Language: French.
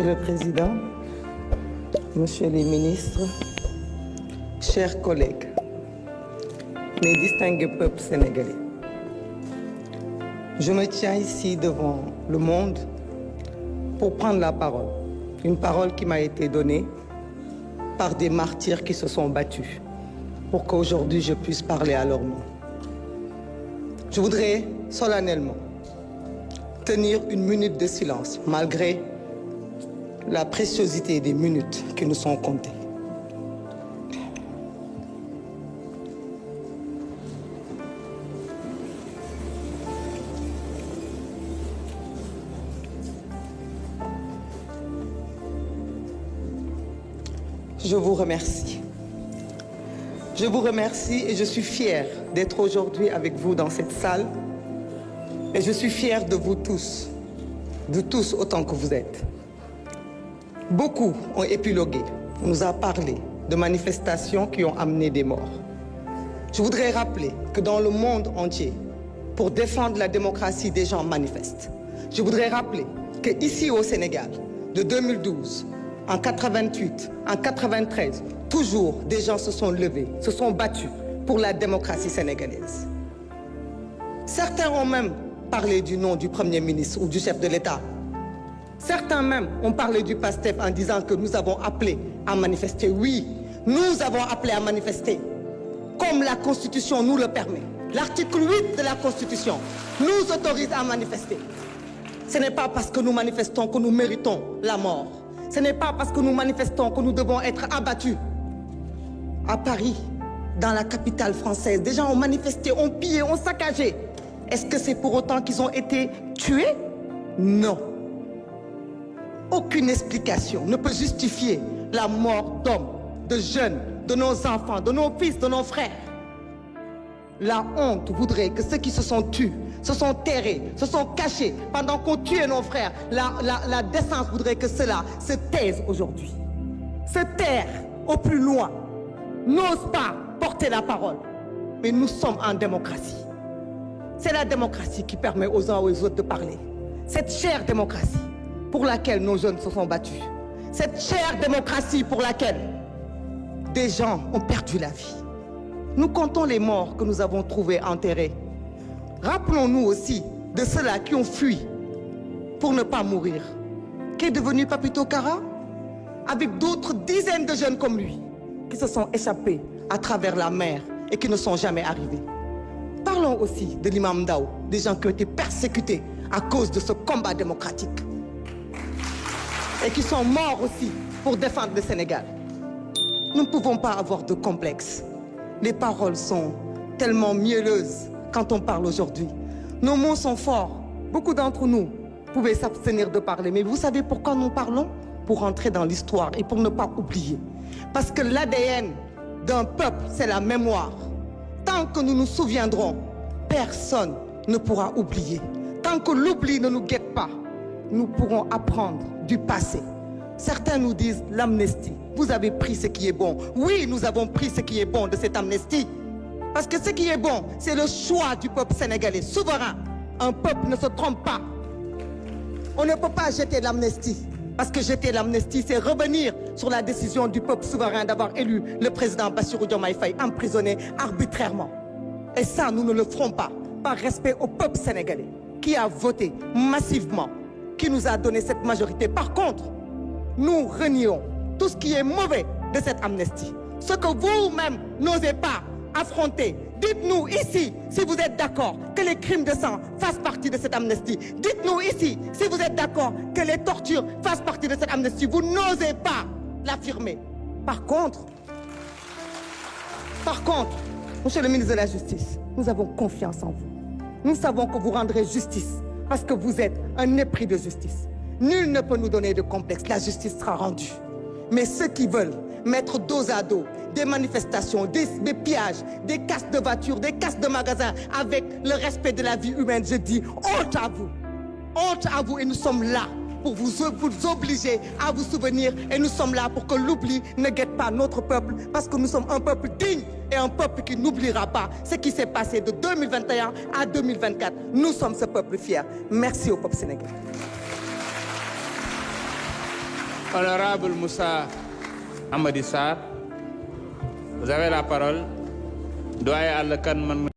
Monsieur le Président, Monsieur les ministres, chers collègues, mes distingués peuples sénégalais, je me tiens ici devant le monde pour prendre la parole. Une parole qui m'a été donnée par des martyrs qui se sont battus pour qu'aujourd'hui je puisse parler à leur nom. Je voudrais solennellement tenir une minute de silence malgré la préciosité des minutes qui nous sont comptées. Je vous remercie. Je vous remercie et je suis fière d'être aujourd'hui avec vous dans cette salle. Et je suis fière de vous tous autant que vous êtes. Beaucoup ont épilogué, on nous a parlé de manifestations qui ont amené des morts. Je voudrais rappeler que dans le monde entier, pour défendre la démocratie, des gens manifestent. Je voudrais rappeler qu'ici au Sénégal, de 2012, en 88, en 93, toujours des gens se sont levés, se sont battus pour la démocratie sénégalaise. Certains ont même parlé du nom du Premier ministre ou du chef de l'État. Certains même ont parlé du PASTEF en disant que nous avons appelé à manifester. Oui, nous avons appelé à manifester, comme la Constitution nous le permet. L'article 8 de la Constitution nous autorise à manifester. Ce n'est pas parce que nous manifestons que nous méritons la mort. Ce n'est pas parce que nous manifestons que nous devons être abattus. À Paris, dans la capitale française, des gens ont manifesté, ont pillé, ont saccagé. Est-ce que c'est pour autant qu'ils ont été tués? Non. Aucune explication ne peut justifier la mort d'hommes, de jeunes, de nos enfants, de nos fils, de nos frères. La honte voudrait que ceux qui se sont tués, se sont terrés, se sont cachés pendant qu'on tuait nos frères, la décence voudrait que cela se taise aujourd'hui. Se taire au plus loin, n'ose pas porter la parole. Mais nous sommes en démocratie. C'est la démocratie qui permet aux uns et aux autres de parler. Cette chère démocratie pour laquelle nos jeunes se sont battus. Cette chère démocratie pour laquelle des gens ont perdu la vie. Nous comptons les morts que nous avons trouvés enterrés. Rappelons-nous aussi de ceux-là qui ont fui pour ne pas mourir. Qu'est devenu Papito Kara? Avec d'autres dizaines de jeunes comme lui qui se sont échappés à travers la mer et qui ne sont jamais arrivés. Parlons aussi de l'imam Ndao, des gens qui ont été persécutés à cause de ce combat démocratique et qui sont morts aussi pour défendre le Sénégal. Nous ne pouvons pas avoir de complexe. Les paroles sont tellement mielleuses quand on parle aujourd'hui. Nos mots sont forts. Beaucoup d'entre nous pouvaient s'abstenir de parler. Mais vous savez pourquoi nous parlons? Pour entrer dans l'histoire et pour ne pas oublier. Parce que l'ADN d'un peuple, c'est la mémoire. Tant que nous nous souviendrons, personne ne pourra oublier. Tant que l'oubli ne nous guette pas, nous pourrons apprendre du passé. Certains nous disent l'amnistie. Vous avez pris ce qui est bon. Oui, nous avons pris ce qui est bon de cette amnistie. Parce que ce qui est bon, c'est le choix du peuple sénégalais, souverain. Un peuple ne se trompe pas. On ne peut pas jeter l'amnistie. Parce que jeter l'amnistie, c'est revenir sur la décision du peuple souverain d'avoir élu le président Bassirou Diomaye Faye emprisonné arbitrairement. Et ça, nous ne le ferons pas, par respect au peuple sénégalais, qui a voté massivement, qui nous a donné cette majorité. Par contre, nous renions tout ce qui est mauvais de cette amnistie. Ce que vous-même n'osez pas affronter. Dites-nous ici si vous êtes d'accord que les crimes de sang fassent partie de cette amnistie. Dites-nous ici si vous êtes d'accord que les tortures fassent partie de cette amnistie. Vous n'osez pas l'affirmer. Par contre, Monsieur le ministre de la Justice, nous avons confiance en vous. Nous savons que vous rendrez justice parce que vous êtes un épris de justice. Nul ne peut nous donner de complexe. La justice sera rendue. Mais ceux qui veulent mettre dos à dos des manifestations, des pillages, des casses de voitures, des casses de magasins avec le respect de la vie humaine, je dis honte à vous. Honte à vous et nous sommes là pour vous obliger à vous souvenir et nous sommes là pour que l'oubli ne guette pas notre peuple parce que nous sommes un peuple digne et un peuple qui n'oubliera pas ce qui s'est passé de 2021 à 2024. Nous sommes ce peuple fier. Merci au peuple sénégalais. Honorable Moussa Amadi Sarr, vous avez la parole. Doyen Alla Kane man